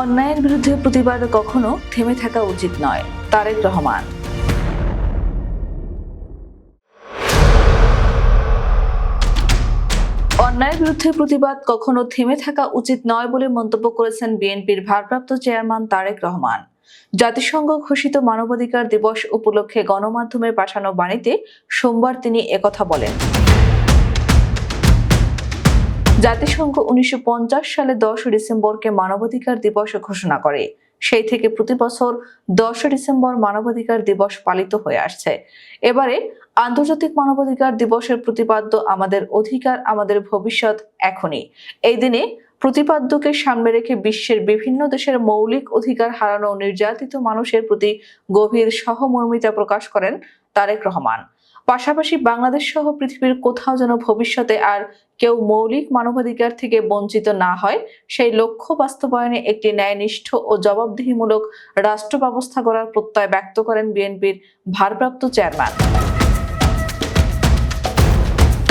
অন্যায়ের বিরুদ্ধে প্রতিবাদ কখনো থেমে থাকা উচিত নয়। তারেক রহমান। অন্যায়ের বিরুদ্ধে প্রতিবাদ কখনো থেমে থাকা উচিত নয় বলে মন্তব্য করেছেন বিএনপির ভারপ্রাপ্ত চেয়ারম্যান তারেক রহমান। জাতিসংঘ ঘোষিত মানবাধিকার দিবস উপলক্ষে গণমাধ্যমে পাঠানো বাণীতে সোমবার তিনি একথা বলেন। জাতিসংঘ 1950 সালে 10 ডিসেম্বরকে মানবাধিকার দিবস ঘোষণা করে। সেই থেকে প্রতি বছর 10 ডিসেম্বর মানবাধিকার দিবস পালিত হয়ে আসছে। এবারে আন্তর্জাতিক মানবাধিকার দিবসের প্রতিপাদ্য আমাদের অধিকার, আমাদের ভবিষ্যৎ এখনই। এই দিনে প্রতিপাদ্যকে সামনে রেখে বিশ্বের বিভিন্ন দেশের মৌলিক অধিকার হারানো নির্যাতিত মানুষের প্রতি গভীর সহমর্মিতা প্রকাশ করেন তারেক রহমান। পাশাপাশি বাংলাদেশ সহ পৃথিবীর কোথাও যেন ভবিষ্যতে আর কেউ মৌলিক মানবাধিকার থেকে বঞ্চিত না হয়, সেই লক্ষ্য বাস্তবায়নে একটি ন্যায়নিষ্ঠ ও জবাবদিহিমূলক রাষ্ট্র ব্যবস্থা গড়ার প্রত্যয় ব্যক্ত করেন বিএনপির ভারপ্রাপ্ত চেয়ারম্যান।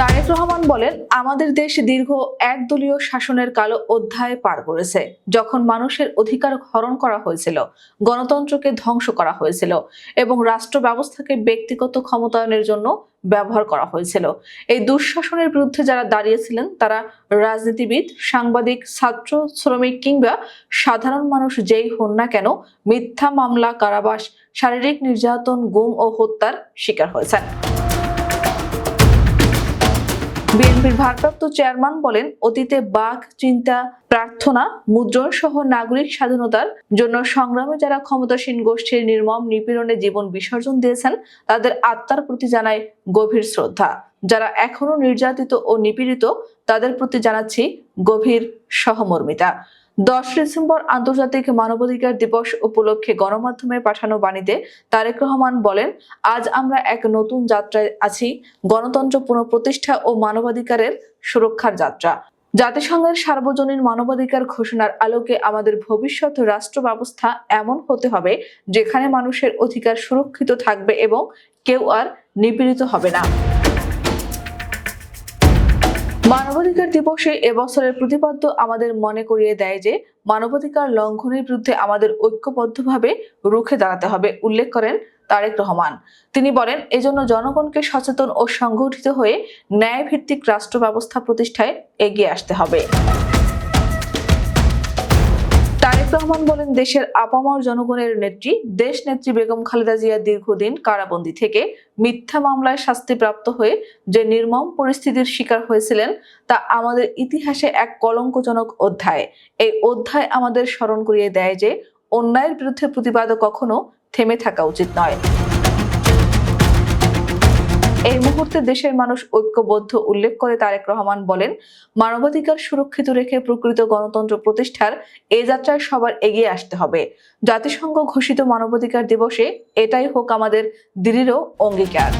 তারেক রহমান বলেন, আমাদের দেশ দীর্ঘ একদলীয় শাসনের কালো অধ্যায় পার করেছে। যখন মানুষের অধিকার হরণ করা হয়েছিল, গণতন্ত্রকে ধ্বংস করা হয়েছিল এবং রাষ্ট্র ব্যবস্থাকে ব্যক্তিগত ক্ষমতায়নের জন্য ব্যবহার করা হয়েছিল। এই দুঃশাসনের বিরুদ্ধে যারা দাঁড়িয়েছিলেন তারা রাজনীতিবিদ, সাংবাদিক, ছাত্র, শ্রমিক কিংবা সাধারণ মানুষ যেই হন না কেন, মিথ্যা মামলা, কারাবাস, শারীরিক নির্যাতন, গুম ও হত্যার শিকার হয়েছেন। বিএনপির ভারপ্রাপ্ত চেয়ারম্যান বলেন, অতীতে বাক, চিন্তা, প্রার্থনা, মুদ্রণ সহ নাগরিক স্বাধীনতার জন্য সংগ্রামে যারা ক্ষমতাসীন গোষ্ঠীর নির্মম নিপীড়নে জীবন বিসর্জন দিয়েছেন, তাদের আত্মার প্রতি জানাই গভীর শ্রদ্ধা। যারা এখনো নির্যাতিত ও নিপীড়িত, তাদের প্রতি জানাচ্ছি গভীর সহমর্মিতা। 10 ডিসেম্বর আন্তর্জাতিক মানবাধিকার দিবস উপলক্ষে গণমাধ্যমে পাঠানো বাণীতে তারেক রহমান বলেন, আজ আমরা এক নতুন যাত্রায় আছি, গণতন্ত্র পুনঃপ্রতিষ্ঠা ও মানবাধিকারের সুরক্ষার যাত্রা। জাতিসংঘের সার্বজনীন মানবাধিকার ঘোষণার আলোকে আমাদের ভবিষ্যৎ রাষ্ট্র ব্যবস্থা এমন হতে হবে যেখানে মানুষের অধিকার সুরক্ষিত থাকবে এবং কেউ আর নিপীড়িত হবে না। মানবাধিকার দিবসে এবছরের প্রতিপাদ্য আমাদের মনে করিয়ে দেয় যে মানবাধিকার লঙ্ঘনের বিরুদ্ধে আমাদের ঐক্যবদ্ধভাবে রুখে দাঁড়াতে হবে, উল্লেখ করেন তারেক রহমান। তিনি বলেন, এজন্য জনগণকে সচেতন ও সংগঠিত হয়ে ন্যায়ভিত্তিক রাষ্ট্র ব্যবস্থা প্রতিষ্ঠায় এগিয়ে আসতে হবে। তারেক রহমান বলেন, দেশের আপামর জনগণের নেত্রী দেশ নেত্রী বেগম খালেদা জিয়া দীর্ঘদিন কারাবন্দী থেকে মিথ্যা মামলায় শাস্তিপ্রাপ্ত হয়ে যে নির্মম পরিস্থিতির শিকার হয়েছিলেন, তা আমাদের ইতিহাসে এক কলঙ্কজনক অধ্যায়। এই অধ্যায় আমাদের স্মরণ করিয়ে দেয় যে অন্যায়ের বিরুদ্ধে প্রতিবাদ কখনো থেমে থাকা উচিত নয়। এই মুহূর্তে দেশের মানুষ ঐক্যবদ্ধ, উল্লেখ করে তারেক রহমান বলেন, মানবাধিকার সুরক্ষিত রেখে প্রকৃত গণতন্ত্র প্রতিষ্ঠার এই যাত্রায় সবার এগিয়ে আসতে হবে। জাতিসংঘ ঘোষিত মানবাধিকার দিবসে এটাই হোক আমাদের দৃঢ় অঙ্গীকার।